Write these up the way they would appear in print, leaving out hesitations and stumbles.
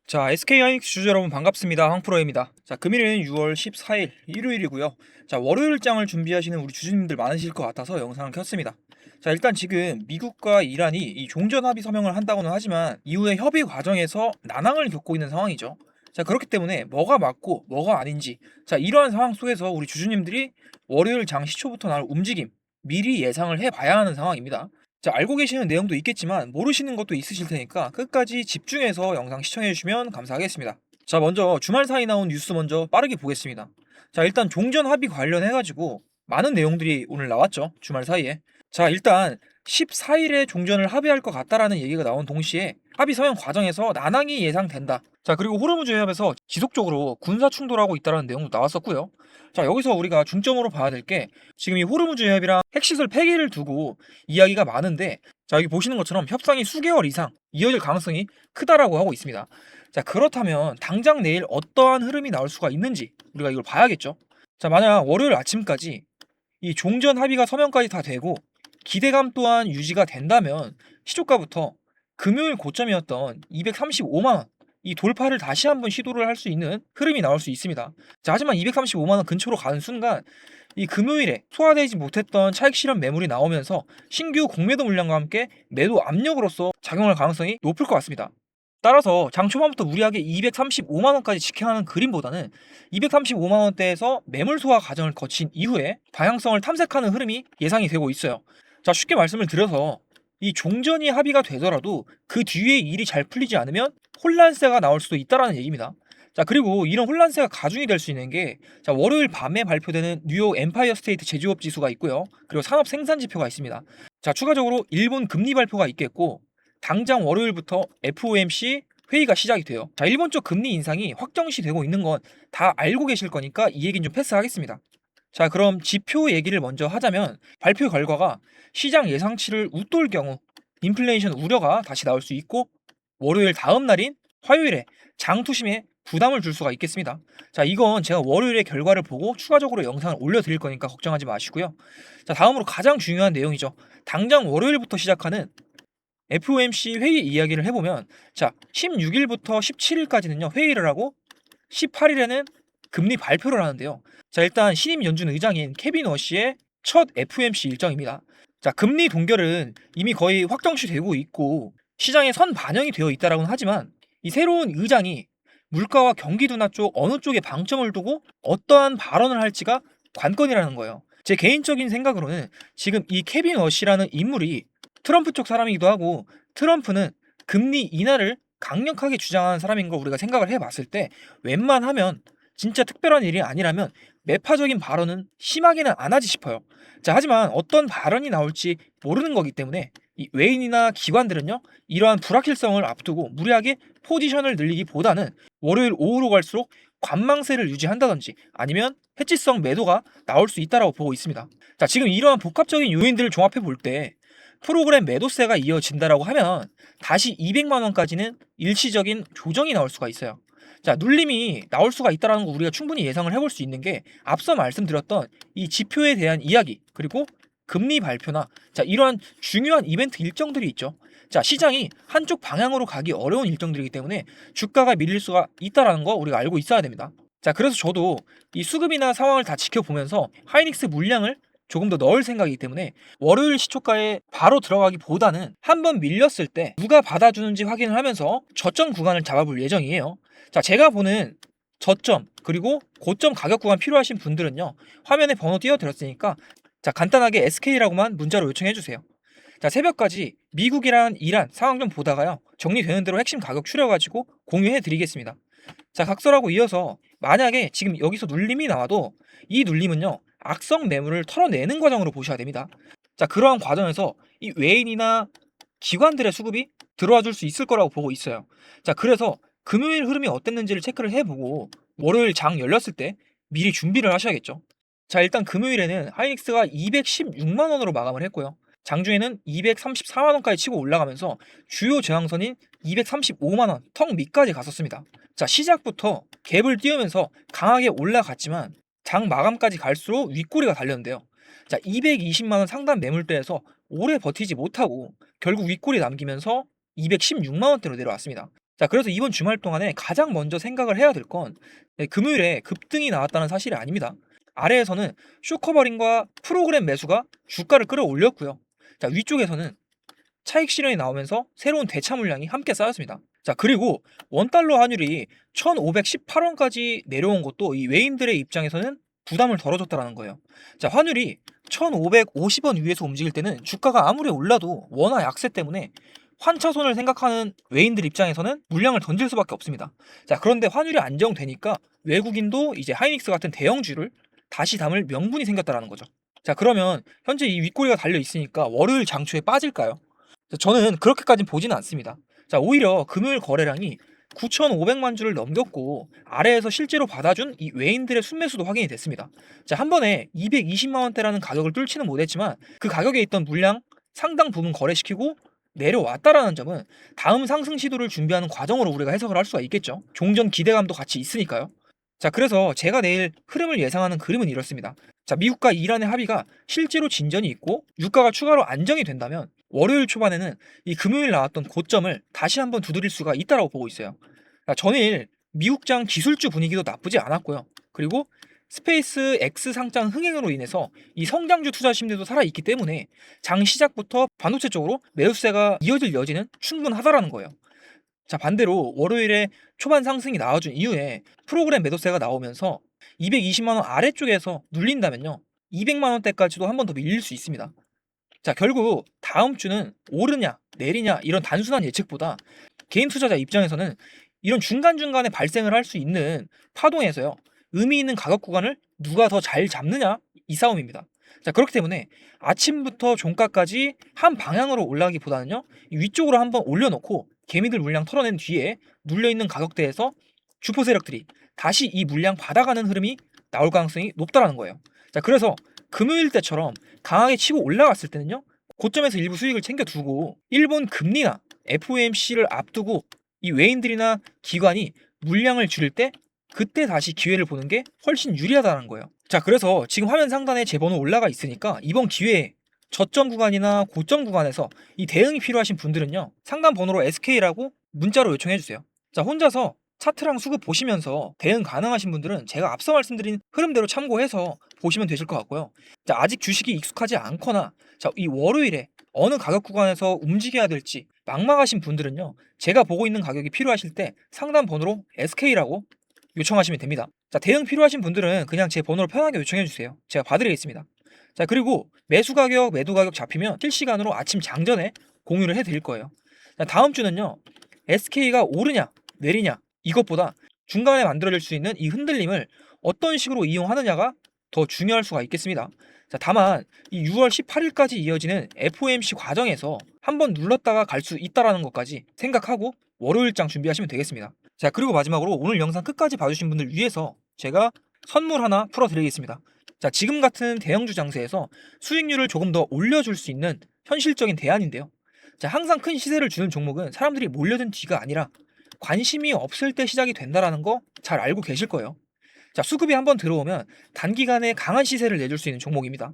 자, SK하이닉스 주주 여러분 반갑습니다. 황프로입니다. 자, 금일은 6월 14일 일요일이고요. 자, 월요일장을 준비하시는 우리 주주님들 많으실 것 같아서 영상을 켰습니다. 자, 일단 지금 미국과 이란이 이 종전 합의 서명을 한다고는 하지만 이후에 협의 과정에서 난항을 겪고 있는 상황이죠. 자, 그렇기 때문에 뭐가 맞고 뭐가 아닌지, 자, 이러한 상황 속에서 우리 주주님들이 월요일 장 시초부터 나올 움직임 미리 예상을 해봐야 하는 상황입니다. 자, 알고 계시는 내용도 있겠지만 모르시는 것도 있으실 테니까 끝까지 집중해서 영상 시청해 주시면 감사하겠습니다. 자, 먼저 주말 사이 나온 뉴스 먼저 빠르게 보겠습니다. 자, 일단 종전 합의 관련해 가지고 많은 내용들이 오늘 나왔죠. 주말 사이에. 자, 일단 14일에 종전을 합의할 것 같다라는 얘기가 나온 동시에 합의 서명 과정에서 난항이 예상된다. 자, 그리고 호르무즈 해협에서 지속적으로 군사 충돌하고 있다는 내용도 나왔었고요. 자, 여기서 우리가 중점으로 봐야 될 게 지금 이 호르무즈 해협이랑 핵시설 폐기를 두고 이야기가 많은데, 자, 여기 보시는 것처럼 협상이 수개월 이상 이어질 가능성이 크다라고 하고 있습니다. 자, 그렇다면 당장 내일 어떠한 흐름이 나올 수가 있는지 우리가 이걸 봐야겠죠. 자, 만약 월요일 아침까지 이 종전 합의가 서명까지 다 되고 기대감 또한 유지가 된다면 시초가부터 금요일 고점이었던 235만 원 이 돌파를 다시 한번 시도를 할 수 있는 흐름이 나올 수 있습니다. 자, 하지만 235만 원 근처로 가는 순간 이 금요일에 소화되지 못했던 차익 실현 매물이 나오면서 신규 공매도 물량과 함께 매도 압력으로서 작용할 가능성이 높을 것 같습니다. 따라서 장 초반부터 무리하게 235만 원까지 직행하는 그림보다는 235만 원대에서 매물 소화 과정을 거친 이후에 방향성을 탐색하는 흐름이 예상이 되고 있어요. 자, 쉽게 말씀을 드려서 이 종전이 합의가 되더라도 그 뒤에 일이 잘 풀리지 않으면 혼란세가 나올 수도 있다라는 얘기입니다. 자, 그리고 이런 혼란세가 가중이 될 수 있는 게, 자, 월요일 밤에 발표되는 뉴욕 엠파이어 스테이트 제조업 지수가 있고요. 그리고 산업 생산 지표가 있습니다. 자, 추가적으로 일본 금리 발표가 있겠고, 당장 월요일부터 FOMC 회의가 시작이 돼요. 자, 일본 쪽 금리 인상이 확정시 되고 있는 건 다 알고 계실 거니까 이 얘기는 좀 패스하겠습니다. 자, 그럼 지표 얘기를 먼저 하자면 발표 결과가 시장 예상치를 웃돌 경우 인플레이션 우려가 다시 나올 수 있고, 월요일 다음 날인 화요일에 장투심에 부담을 줄 수가 있겠습니다. 자, 이건 제가 월요일의 결과를 보고 추가적으로 영상을 올려드릴 거니까 걱정하지 마시고요. 자, 다음으로 가장 중요한 내용이죠. 당장 월요일부터 시작하는 FOMC 회의 이야기를 해보면, 자, 16일부터 17일까지는요 회의를 하고 18일에는 금리 발표를 하는데요. 자, 일단 신임 연준 의장인 케빈 워시의 첫 FOMC 일정입니다. 자, 금리 동결은 이미 거의 확정시 되고 있고 시장에 선 반영이 되어 있다라고는 하지만 이 새로운 의장이 물가와 경기 둔화 쪽 어느 쪽에 방점을 두고 어떠한 발언을 할지가 관건이라는 거예요. 제 개인적인 생각으로는 지금 이 케빈 워시라는 인물이 트럼프 쪽 사람이기도 하고, 트럼프는 금리 인하를 강력하게 주장하는 사람인 걸 우리가 생각을 해봤을 때 웬만하면 진짜 특별한 일이 아니라면 매파적인 발언은 심하게는 안 하지 싶어요. 자, 하지만 어떤 발언이 나올지 모르는 거기 때문에 이 외인이나 기관들은요 이러한 불확실성을 앞두고 무리하게 포지션을 늘리기보다는 월요일 오후로 갈수록 관망세를 유지한다든지 아니면 해지성 매도가 나올 수 있다라고 보고 있습니다. 자, 지금 이러한 복합적인 요인들을 종합해 볼 때 프로그램 매도세가 이어진다라고 하면 다시 200만 원까지는 일시적인 조정이 나올 수가 있어요. 자, 눌림이 나올 수가 있다는 거 우리가 충분히 예상을 해볼 수 있는 게 앞서 말씀드렸던 이 지표에 대한 이야기, 그리고 금리 발표나 자, 이러한 중요한 이벤트 일정들이 있죠. 자, 시장이 한쪽 방향으로 가기 어려운 일정들이기 때문에 주가가 밀릴 수가 있다는 거 우리가 알고 있어야 됩니다. 자, 그래서 저도 이 수급이나 상황을 다 지켜보면서 하이닉스 물량을 조금 더 넣을 생각이기 때문에 월요일 시초가에 바로 들어가기보다는 한번 밀렸을 때 누가 받아주는지 확인을 하면서 저점 구간을 잡아볼 예정이에요. 자, 제가 보는 저점 그리고 고점 가격 구간 필요하신 분들은요 화면에 번호 띄워드렸으니까 자, 간단하게 SK라고만 문자로 요청해주세요. 자, 새벽까지 미국이랑 이란 상황 좀 보다가요 정리되는 대로 핵심 가격 추려가지고 공유해드리겠습니다. 자, 각설하고 이어서 만약에 지금 여기서 눌림이 나와도 이 눌림은요 악성 매물을 털어내는 과정으로 보셔야 됩니다. 자, 그러한 과정에서 이 외인이나 기관들의 수급이 들어와 줄 수 있을 거라고 보고 있어요. 자, 그래서 금요일 흐름이 어땠는지를 체크를 해보고 월요일 장 열렸을 때 미리 준비를 하셔야겠죠. 자, 일단 금요일에는 하이닉스가 216만 원으로 마감을 했고요. 장중에는 234만 원까지 치고 올라가면서 주요 저항선인 235만 원 턱 밑까지 갔었습니다. 자, 시작부터 갭을 띄우면서 강하게 올라갔지만 장 마감까지 갈수록 윗꼬리가 달렸는데요. 자, 220만 원 상단 매물대에서 오래 버티지 못하고 결국 윗꼬리 남기면서 216만 원대로 내려왔습니다. 자, 그래서 이번 주말 동안에 가장 먼저 생각을 해야 될 건 금요일에 급등이 나왔다는 사실이 아닙니다. 아래에서는 쇼커버링과 프로그램 매수가 주가를 끌어올렸고요. 자, 위쪽에서는 차익 실현이 나오면서 새로운 대차 물량이 함께 쌓였습니다. 자, 그리고 원달러 환율이 1518원까지 내려온 것도 이 외인들의 입장에서는 부담을 덜어줬다라는 거예요. 자, 환율이 1550원 위에서 움직일 때는 주가가 아무리 올라도 원화 약세 때문에 환차손을 생각하는 외인들 입장에서는 물량을 던질 수밖에 없습니다. 자, 그런데 환율이 안정되니까 외국인도 이제 하이닉스 같은 대형주를 다시 담을 명분이 생겼다라는 거죠. 자, 그러면 현재 이 윗꼬리가 달려 있으니까 월요일 장초에 빠질까요? 자, 저는 그렇게까지는 보지는 않습니다. 자, 오히려 금요일 거래량이 9,500만 주를 넘겼고 아래에서 실제로 받아준 이 외인들의 순매수도 확인이 됐습니다. 자, 한 번에 220만 원대라는 가격을 뚫지는 못했지만 그 가격에 있던 물량 상당 부분 거래시키고 내려왔다라는 점은 다음 상승 시도를 준비하는 과정으로 우리가 해석을 할 수가 있겠죠. 종전 기대감도 같이 있으니까요. 자, 그래서 제가 내일 흐름을 예상하는 그림은 이렇습니다. 자, 미국과 이란의 합의가 실제로 진전이 있고 유가가 추가로 안정이 된다면 월요일 초반에는 이 금요일 나왔던 고점을 다시 한번 두드릴 수가 있다라고 보고 있어요. 자, 전일 미국장 기술주 분위기도 나쁘지 않았고요. 그리고 스페이스 X 상장 흥행으로 인해서 이 성장주 투자 심리도 살아있기 때문에 장 시작부터 반도체 쪽으로 매수세가 이어질 여지는 충분하다라는 거예요. 자, 반대로 월요일에 초반 상승이 나와준 이후에 프로그램 매도세가 나오면서 220만 원 아래쪽에서 눌린다면요, 200만 원대까지도 한 번 더 밀릴 수 있습니다. 자, 결국 다음 주는 오르냐 내리냐 이런 단순한 예측보다 개인 투자자 입장에서는 이런 중간중간에 발생을 할 수 있는 파동에서요, 의미 있는 가격 구간을 누가 더 잘 잡느냐, 이 싸움입니다. 자, 그렇기 때문에 아침부터 종가까지 한 방향으로 올라가기보다는요, 이 위쪽으로 한번 올려놓고 개미들 물량 털어낸 뒤에 눌려있는 가격대에서 주포 세력들이 다시 이 물량 받아가는 흐름이 나올 가능성이 높다라는 거예요. 자, 그래서 금요일 때처럼 강하게 치고 올라갔을 때는요, 고점에서 일부 수익을 챙겨두고 일본 금리나 FOMC를 앞두고 이 외인들이나 기관이 물량을 줄일 때 그때 다시 기회를 보는 게 훨씬 유리하다는 거예요. 자, 그래서 지금 화면 상단에 제 번호 올라가 있으니까 이번 기회에 저점 구간이나 고점 구간에서 이 대응이 필요하신 분들은요, 상단 번호로 SK라고 문자로 요청해 주세요. 자, 혼자서 차트랑 수급 보시면서 대응 가능하신 분들은 제가 앞서 말씀드린 흐름대로 참고해서 보시면 되실 것 같고요. 자, 아직 주식이 익숙하지 않거나 자, 이 월요일에 어느 가격 구간에서 움직여야 될지 막막하신 분들은요, 제가 보고 있는 가격이 필요하실 때 상단 번호로 SK라고 요청하시면 됩니다. 자, 대응 필요하신 분들은 그냥 제 번호로 편하게 요청해 주세요. 제가 봐드리겠습니다. 자, 그리고 매수 가격, 매도 가격 잡히면 실시간으로 아침 장전에 공유를 해드릴 거예요. 자, 다음 주는요, SK가 오르냐 내리냐 이것보다 중간에 만들어질 수 있는 이 흔들림을 어떤 식으로 이용하느냐가 더 중요할 수가 있겠습니다. 자, 다만 이 6월 18일까지 이어지는 FOMC 과정에서 한번 눌렀다가 갈 수 있다라는 것까지 생각하고 월요일장 준비하시면 되겠습니다. 자, 그리고 마지막으로 오늘 영상 끝까지 봐주신 분들 위해서 제가 선물 하나 풀어드리겠습니다. 자, 지금 같은 대형주 장세에서 수익률을 조금 더 올려줄 수 있는 현실적인 대안인데요. 자, 항상 큰 시세를 주는 종목은 사람들이 몰려든 뒤가 아니라 관심이 없을 때 시작이 된다라는 거 잘 알고 계실 거예요. 자, 수급이 한번 들어오면 단기간에 강한 시세를 내줄 수 있는 종목입니다.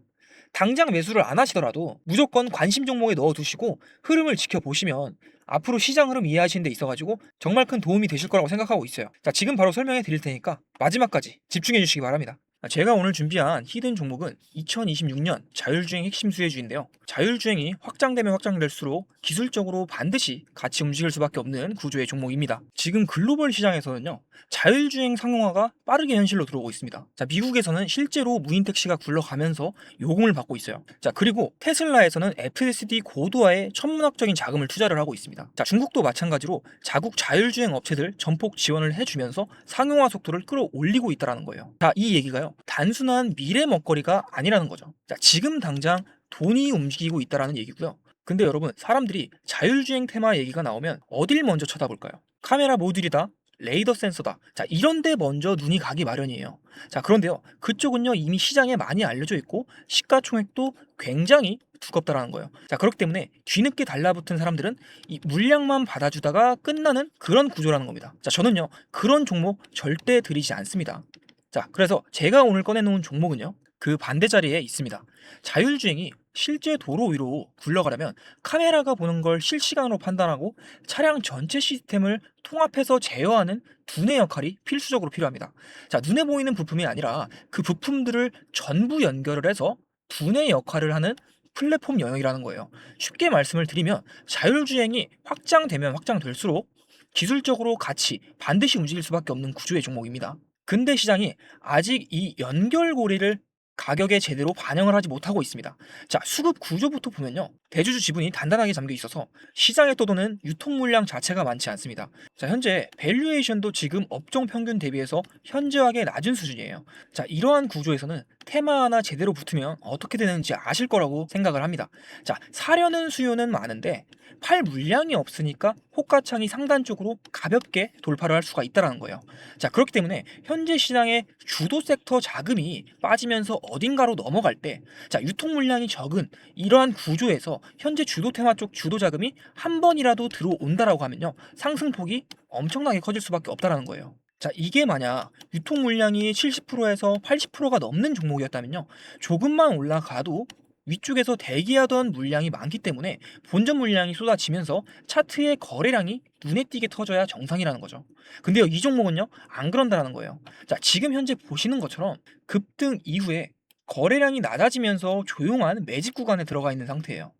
당장 매수를 안 하시더라도 무조건 관심 종목에 넣어두시고 흐름을 지켜보시면 앞으로 시장 흐름 이해하시는 데 있어가지고 정말 큰 도움이 되실 거라고 생각하고 있어요. 자, 지금 바로 설명해 드릴 테니까 마지막까지 집중해 주시기 바랍니다. 제가 오늘 준비한 히든 종목은 2026년 자율주행 핵심 수혜주인데요. 자율주행이 확장되면 확장될수록 기술적으로 반드시 같이 움직일 수밖에 없는 구조의 종목입니다. 지금 글로벌 시장에서는요, 자율주행 상용화가 빠르게 현실로 들어오고 있습니다. 자, 미국에서는 실제로 무인 택시가 굴러가면서 요금을 받고 있어요. 자, 그리고 테슬라에서는 FSD 고도화에 천문학적인 자금을 투자를 하고 있습니다. 자, 중국도 마찬가지로 자국 자율주행 업체들 전폭 지원을 해주면서 상용화 속도를 끌어올리고 있다는 거예요. 자, 이 얘기가요, 단순한 미래 먹거리가 아니라는 거죠. 자, 지금 당장 돈이 움직이고 있다는 얘기고요. 근데 여러분, 사람들이 자율주행 테마 얘기가 나오면 어딜 먼저 쳐다볼까요? 카메라 모듈이다, 레이더 센서다, 자, 이런데 먼저 눈이 가기 마련이에요. 자, 그런데요, 그쪽은요 이미 시장에 많이 알려져 있고 시가총액도 굉장히 두껍다라는 거예요. 자, 그렇기 때문에 뒤늦게 달라붙은 사람들은 이 물량만 받아주다가 끝나는 그런 구조라는 겁니다. 자, 저는요 그런 종목 절대 들이지 않습니다. 자, 그래서 제가 오늘 꺼내놓은 종목은요, 그 반대 자리에 있습니다. 자율주행이 실제 도로 위로 굴러가려면 카메라가 보는 걸 실시간으로 판단하고 차량 전체 시스템을 통합해서 제어하는 두뇌 역할이 필수적으로 필요합니다. 자, 눈에 보이는 부품이 아니라 그 부품들을 전부 연결을 해서 두뇌 역할을 하는 플랫폼 영역이라는 거예요. 쉽게 말씀을 드리면 자율주행이 확장되면 확장될수록 기술적으로 같이 반드시 움직일 수밖에 없는 구조의 종목입니다. 근대 시장이 아직 이 연결고리를 가격에 제대로 반영을 하지 못하고 있습니다. 자, 수급 구조부터 보면요. 대주주 지분이 단단하게 잠겨 있어서 시장에 떠도는 유통 물량 자체가 많지 않습니다. 자, 현재 밸류에이션도 지금 업종 평균 대비해서 현저하게 낮은 수준이에요. 자, 이러한 구조에서는 테마 하나 제대로 붙으면 어떻게 되는지 아실 거라고 생각을 합니다. 자, 사려는 수요는 많은데 팔 물량이 없으니까 호가창이 상단 쪽으로 가볍게 돌파를 할 수가 있다는 거예요. 자, 그렇기 때문에 현재 시장의 주도 섹터 자금이 빠지면서 어딘가로 넘어갈 때, 자, 유통 물량이 적은 이러한 구조에서 현재 주도 테마 쪽 주도 자금이 한 번이라도 들어온다라고 하면요, 상승폭이 엄청나게 커질 수밖에 없다라는 거예요. 자, 이게 만약 유통 물량이 70%에서 80%가 넘는 종목이었다면요, 조금만 올라가도 위쪽에서 대기하던 물량이 많기 때문에 본전 물량이 쏟아지면서 차트의 거래량이 눈에 띄게 터져야 정상이라는 거죠. 근데요, 이 종목은요, 안 그런다라는 거예요. 자, 지금 현재 보시는 것처럼 급등 이후에 거래량이 낮아지면서 조용한 매집 구간에 들어가 있는 상태예요.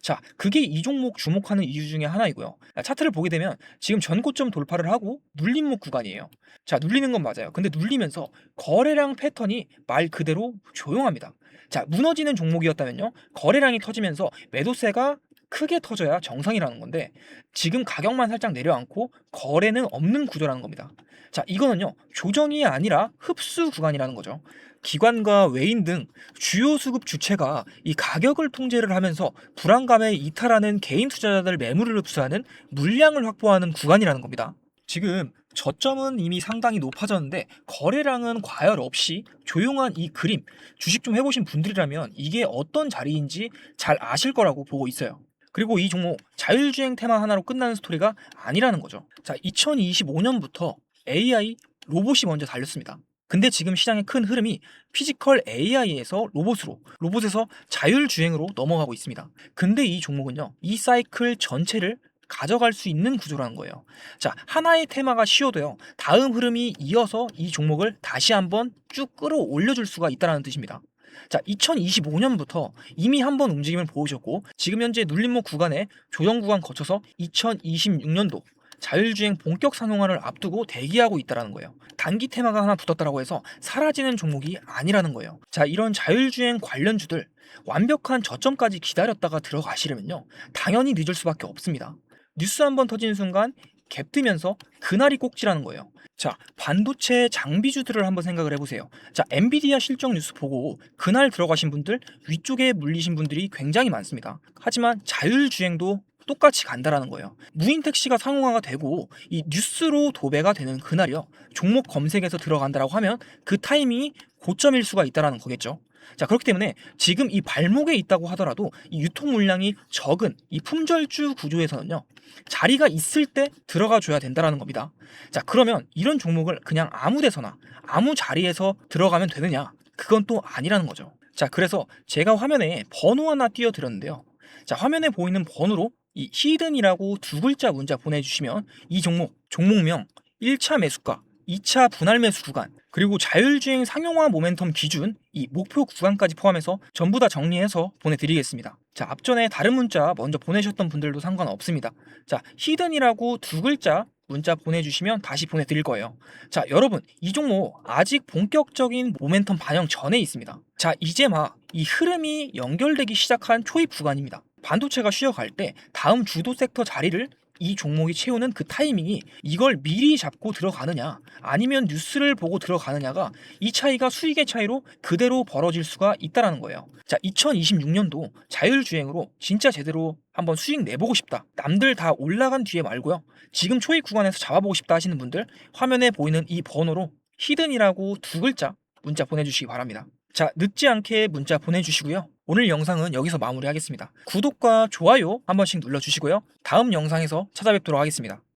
자, 그게 이 종목 주목하는 이유 중에 하나이고요. 차트를 보게 되면 지금 전고점 돌파를 하고 눌림목 구간이에요. 자, 눌리는 건 맞아요. 근데 눌리면서 거래량 패턴이 말 그대로 조용합니다. 자, 무너지는 종목이었다면요, 거래량이 터지면서 매도세가 크게 터져야 정상이라는 건데 지금 가격만 살짝 내려앉고 거래는 없는 구조라는 겁니다. 자, 이거는요, 조정이 아니라 흡수 구간이라는 거죠. 기관과 외인 등 주요 수급 주체가 이 가격을 통제를 하면서 불안감에 이탈하는 개인 투자자들 매물을 흡수하는 물량을 확보하는 구간이라는 겁니다. 지금 저점은 이미 상당히 높아졌는데 거래량은 과열 없이 조용한 이 그림, 주식 좀 해보신 분들이라면 이게 어떤 자리인지 잘 아실 거라고 보고 있어요. 그리고 이 종목 자율주행 테마 하나로 끝나는 스토리가 아니라는 거죠. 자, 2025년부터 AI 로봇이 먼저 달렸습니다. 근데 지금 시장의 큰 흐름이 피지컬 AI에서 로봇으로, 로봇에서 자율주행으로 넘어가고 있습니다. 근데 이 종목은요, 이 사이클 전체를 가져갈 수 있는 구조라는 거예요. 자, 하나의 테마가 쉬어도요, 다음 흐름이 이어서 이 종목을 다시 한번 쭉 끌어올려줄 수가 있다는 뜻입니다. 자, 2025년부터 이미 한번 움직임을 보여줬고 지금 현재 눌림목 구간에 조정 구간 거쳐서 2026년도 자율주행 본격 상용화를 앞두고 대기하고 있다는 거예요. 단기 테마가 하나 붙었다고 해서 사라지는 종목이 아니라는 거예요. 자, 이런 자율주행 관련주들 완벽한 저점까지 기다렸다가 들어가시려면요, 당연히 늦을 수밖에 없습니다. 뉴스 한번 터지는 순간 갭 뜨면서 그날이 꼭지라는 거예요. 자, 반도체 장비주들을 한번 생각을 해보세요. 자, 엔비디아 실적 뉴스 보고 그날 들어가신 분들, 위쪽에 물리신 분들이 굉장히 많습니다. 하지만 자율주행도 똑같이 간다라는 거예요. 무인 택시가 상용화가 되고 이 뉴스로 도배가 되는 그날이요, 종목 검색에서 들어간다라고 하면 그 타이밍이 고점일 수가 있다라는 거겠죠. 자, 그렇기 때문에 지금 이 발목에 있다고 하더라도 이 유통 물량이 적은 이 품절주 구조에서는요, 자리가 있을 때 들어가 줘야 된다라는 겁니다. 자, 그러면 이런 종목을 그냥 아무 데서나 아무 자리에서 들어가면 되느냐? 그건 또 아니라는 거죠. 자, 그래서 제가 화면에 번호 하나 띄워 드렸는데요. 자, 화면에 보이는 번호로 이 히든이라고 두 글자 문자 보내주시면 이 종목명 1차 매수가, 2차 분할 매수 구간, 그리고 자율주행 상용화 모멘텀 기준 이 목표 구간까지 포함해서 전부 다 정리해서 보내드리겠습니다. 자, 앞전에 다른 문자 먼저 보내셨던 분들도 상관없습니다. 자, 히든이라고 두 글자 문자 보내주시면 다시 보내드릴 거예요. 자, 여러분, 이 종목 아직 본격적인 모멘텀 반영 전에 있습니다. 자, 이제 막 이 흐름이 연결되기 시작한 초입 구간입니다. 반도체가 쉬어갈 때 다음 주도 섹터 자리를 이 종목이 채우는 그 타이밍이, 이걸 미리 잡고 들어가느냐 아니면 뉴스를 보고 들어가느냐가 이 차이가 수익의 차이로 그대로 벌어질 수가 있다는 거예요. 자, 2026년도 자율주행으로 진짜 제대로 한번 수익 내보고 싶다, 남들 다 올라간 뒤에 말고요, 지금 초입 구간에서 잡아보고 싶다 하시는 분들, 화면에 보이는 이 번호로 히든이라고 두 글자 문자 보내주시기 바랍니다. 자, 늦지 않게 문자 보내주시고요. 오늘 영상은 여기서 마무리하겠습니다. 구독과 좋아요 한 번씩 눌러주시고요. 다음 영상에서 찾아뵙도록 하겠습니다.